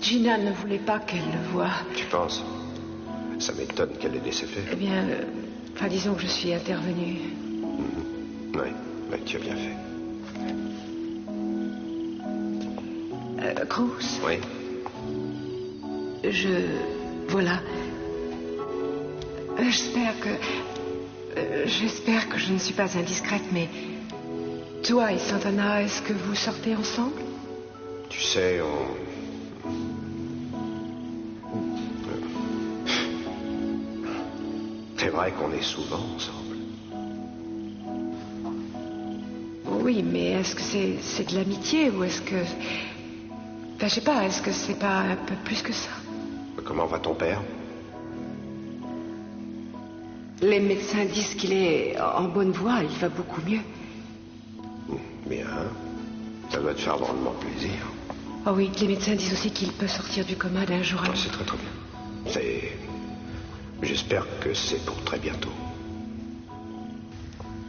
[SPEAKER 9] Gina ne voulait pas qu'elle le voie.
[SPEAKER 7] Tu penses? Ça m'étonne qu'elle ait laissé faire.
[SPEAKER 9] Eh bien, disons que je suis intervenue.
[SPEAKER 7] Oui, mais tu as bien fait.
[SPEAKER 9] Cruz?
[SPEAKER 7] Oui.
[SPEAKER 9] Voilà. J'espère que je ne suis pas indiscrète, mais... Toi et Santana, est-ce que vous sortez ensemble?
[SPEAKER 7] Tu sais, C'est vrai qu'on est souvent ensemble.
[SPEAKER 9] Oui, mais est-ce que c'est de l'amitié ou est-ce que... je sais pas, est-ce que c'est pas un peu plus que ça?
[SPEAKER 7] Comment va ton père?
[SPEAKER 9] Les médecins disent qu'il est en bonne voie, il va beaucoup mieux.
[SPEAKER 7] Bien, ça doit te faire drôlement plaisir.
[SPEAKER 9] Oh oui, les médecins disent aussi qu'il peut sortir du coma d'un jour à l'autre.
[SPEAKER 7] C'est très très bien. J'espère que c'est pour très bientôt.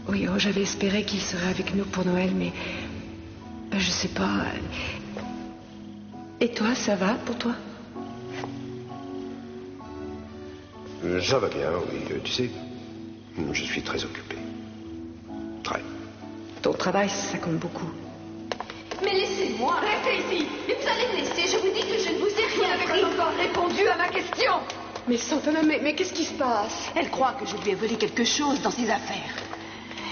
[SPEAKER 9] Oui, j'avais espéré qu'il serait avec nous pour Noël, mais... je sais pas... Et toi, ça va pour toi?
[SPEAKER 7] Ça va bien, oui. Tu sais, je suis très occupé. Très.
[SPEAKER 9] Ton travail, ça compte beaucoup.
[SPEAKER 2] Mais laissez-moi. Restez ici. Et vous allez me laisser. Je vous dis que je ne vous ai rien fait. Encore répondu à ma question.
[SPEAKER 9] Mais Santana, mais qu'est-ce qui se passe?
[SPEAKER 8] Elle croit que je lui ai volé quelque chose dans ses affaires.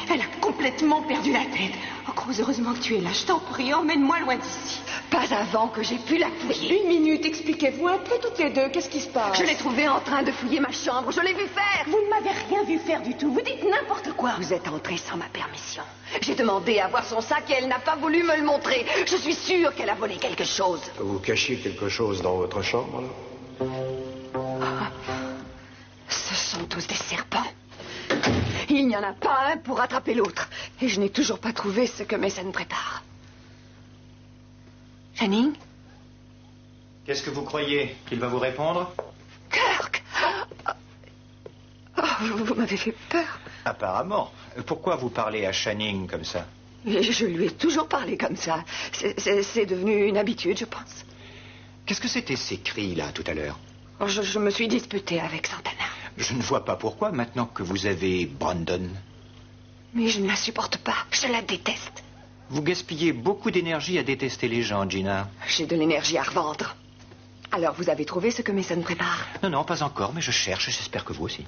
[SPEAKER 8] Elle a complètement perdu la tête. Oh, Cruz, heureusement que tu es là. Je t'en prie, emmène-moi loin d'ici.
[SPEAKER 2] Pas avant que j'ai pu la fouiller.
[SPEAKER 9] Une minute, expliquez-vous un peu toutes les deux. Qu'est-ce qui se passe?
[SPEAKER 2] Je l'ai trouvée en train de fouiller ma chambre. Je l'ai vu faire.
[SPEAKER 8] Vous ne m'avez rien vu faire du tout. Vous dites n'importe quoi.
[SPEAKER 2] Vous êtes entrée sans ma permission. J'ai demandé à voir son sac et elle n'a pas voulu me le montrer. Je suis sûre qu'elle a volé quelque chose.
[SPEAKER 7] Vous cachiez quelque chose dans votre chambre, là?
[SPEAKER 2] Ce sont tous des serpents. Il n'y en a pas un pour attraper l'autre. Et je n'ai toujours pas trouvé ce que Mason prépare. Channing?
[SPEAKER 10] Qu'est-ce que vous croyez? Qu'il va vous répondre?
[SPEAKER 2] Kirk! Vous m'avez fait peur.
[SPEAKER 10] Apparemment. Pourquoi vous parlez à Channing comme ça?
[SPEAKER 2] Je lui ai toujours parlé comme ça. C'est devenu une habitude, je pense.
[SPEAKER 10] Qu'est-ce que c'était ces cris-là, tout à l'heure?
[SPEAKER 2] Je me suis disputée avec Santana.
[SPEAKER 10] Je ne vois pas pourquoi, maintenant que vous avez Brandon.
[SPEAKER 2] Mais je ne la supporte pas. Je la déteste.
[SPEAKER 10] Vous gaspillez beaucoup d'énergie à détester les gens, Gina.
[SPEAKER 2] J'ai de l'énergie à revendre. Alors, vous avez trouvé ce que Mason prépare?
[SPEAKER 10] Non, pas encore, mais je cherche. J'espère que vous aussi.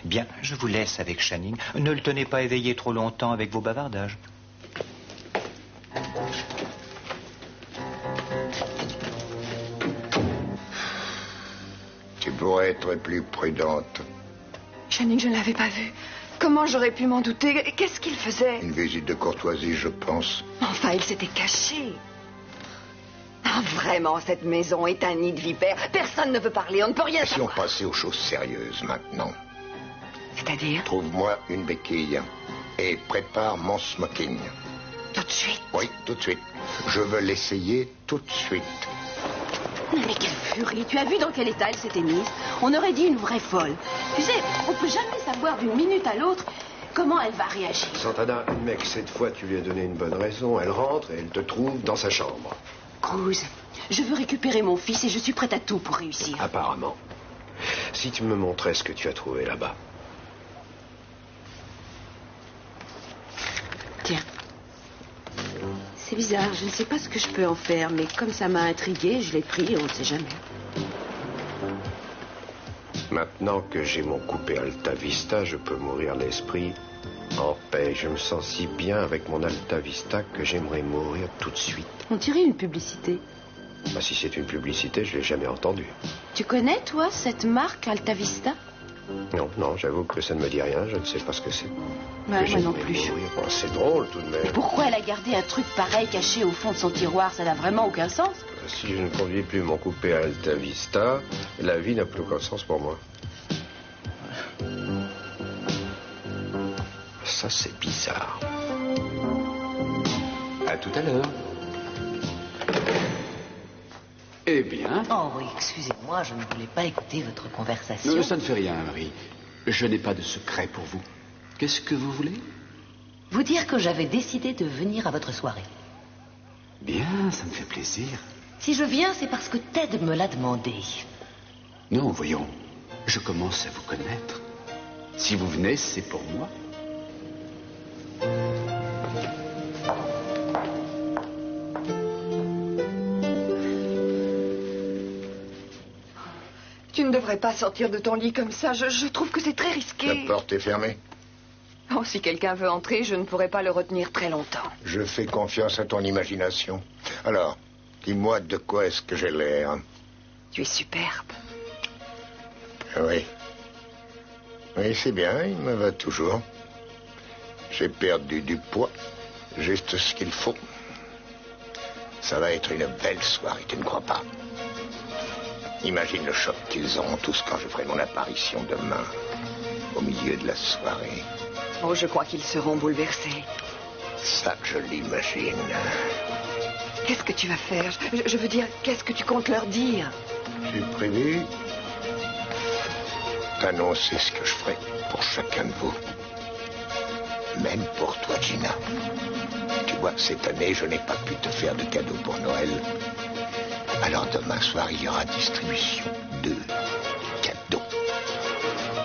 [SPEAKER 10] Bien, je vous laisse avec Channing. Ne le tenez pas éveillé trop longtemps avec vos bavardages.
[SPEAKER 6] Tu pourrais être plus prudente.
[SPEAKER 2] Channing, je ne l'avais pas vu. Comment j'aurais pu m'en douter? Qu'est-ce qu'il faisait?
[SPEAKER 6] Une visite de courtoisie, je pense.
[SPEAKER 2] Enfin, il s'était caché. Ah, vraiment, cette maison est un nid de vipères. Personne ne veut parler, on ne peut rien
[SPEAKER 6] Si on
[SPEAKER 2] savoir.
[SPEAKER 6] passait aux choses sérieuses maintenant.
[SPEAKER 2] C'est-à-dire?
[SPEAKER 6] Trouve-moi une béquille et prépare mon smoking.
[SPEAKER 2] Tout de suite?
[SPEAKER 6] Oui, tout de suite. Je veux l'essayer tout de suite.
[SPEAKER 8] Mais quelle furie. Tu as vu dans quel état elle s'était mise? On aurait dit une vraie folle. Tu sais, on peut jamais savoir d'une minute à l'autre comment elle va réagir.
[SPEAKER 7] Santana, mec, cette fois tu lui as donné une bonne raison. Elle rentre et elle te trouve dans sa chambre.
[SPEAKER 8] Cruz, je veux récupérer mon fils et je suis prête à tout pour réussir.
[SPEAKER 7] Apparemment. Si tu me montrais ce que tu as trouvé là-bas.
[SPEAKER 8] Tiens. C'est bizarre, je ne sais pas ce que je peux en faire, mais comme ça m'a intriguée, je l'ai pris et on ne sait jamais.
[SPEAKER 7] Maintenant que j'ai mon coupé Alta Vista, je peux mourir l'esprit en paix. Je me sens si bien avec mon Alta Vista que j'aimerais mourir tout de suite.
[SPEAKER 8] On dirait une publicité.
[SPEAKER 7] Bah, si c'est une publicité, je l'ai jamais entendue.
[SPEAKER 8] Tu connais, toi, cette marque Alta Vista?
[SPEAKER 7] Non, j'avoue que ça ne me dit rien. Je ne sais pas ce que c'est.
[SPEAKER 8] Ouais, moi non plus.
[SPEAKER 7] Bon, c'est drôle tout de même.
[SPEAKER 8] Mais pourquoi elle a gardé un truc pareil caché au fond de son tiroir? Ça n'a vraiment aucun sens.
[SPEAKER 7] Si je ne conduis plus mon coupé Alta Vista, la vie n'a plus aucun sens pour moi. Ça, c'est bizarre.
[SPEAKER 10] À tout à l'heure.
[SPEAKER 3] Eh bien...
[SPEAKER 5] Oh oui, excusez-moi, je ne voulais pas écouter votre conversation.
[SPEAKER 3] Ça ne fait rien, Marie. Je n'ai pas de secret pour vous. Qu'est-ce que vous voulez?
[SPEAKER 5] Vous dire que j'avais décidé de venir à votre soirée.
[SPEAKER 3] Bien, ça me fait plaisir.
[SPEAKER 5] Si je viens, c'est parce que Ted me l'a demandé.
[SPEAKER 3] Non, voyons, je commence à vous connaître. Si vous venez, c'est pour moi.
[SPEAKER 2] Tu ne devrais pas sortir de ton lit comme ça. Je trouve que c'est très risqué.
[SPEAKER 6] La porte est fermée.
[SPEAKER 2] Oh, si quelqu'un veut entrer, je ne pourrai pas le retenir très longtemps.
[SPEAKER 6] Je fais confiance à ton imagination. Alors, dis-moi de quoi est-ce que j'ai l'air?
[SPEAKER 2] Tu es superbe.
[SPEAKER 6] Oui. Oui, c'est bien, il me va toujours. J'ai perdu du poids, juste ce qu'il faut. Ça va être une belle soirée, tu ne crois pas? Imagine le choc qu'ils auront tous quand je ferai mon apparition demain, au milieu de la soirée.
[SPEAKER 2] Oh, je crois qu'ils seront bouleversés.
[SPEAKER 6] Ça, je l'imagine.
[SPEAKER 2] Qu'est-ce que tu vas faire? Je veux dire, qu'est-ce que tu comptes leur dire?
[SPEAKER 6] J'ai prévu d'annoncer ce que je ferai pour chacun de vous. Même pour toi, Gina. Tu vois, cette année, je n'ai pas pu te faire de cadeau pour Noël. Alors demain soir, il y aura distribution de cadeaux.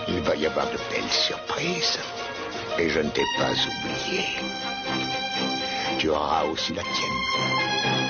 [SPEAKER 6] Il va y avoir de belles surprises. Et je ne t'ai pas oublié. Tu auras aussi la tienne.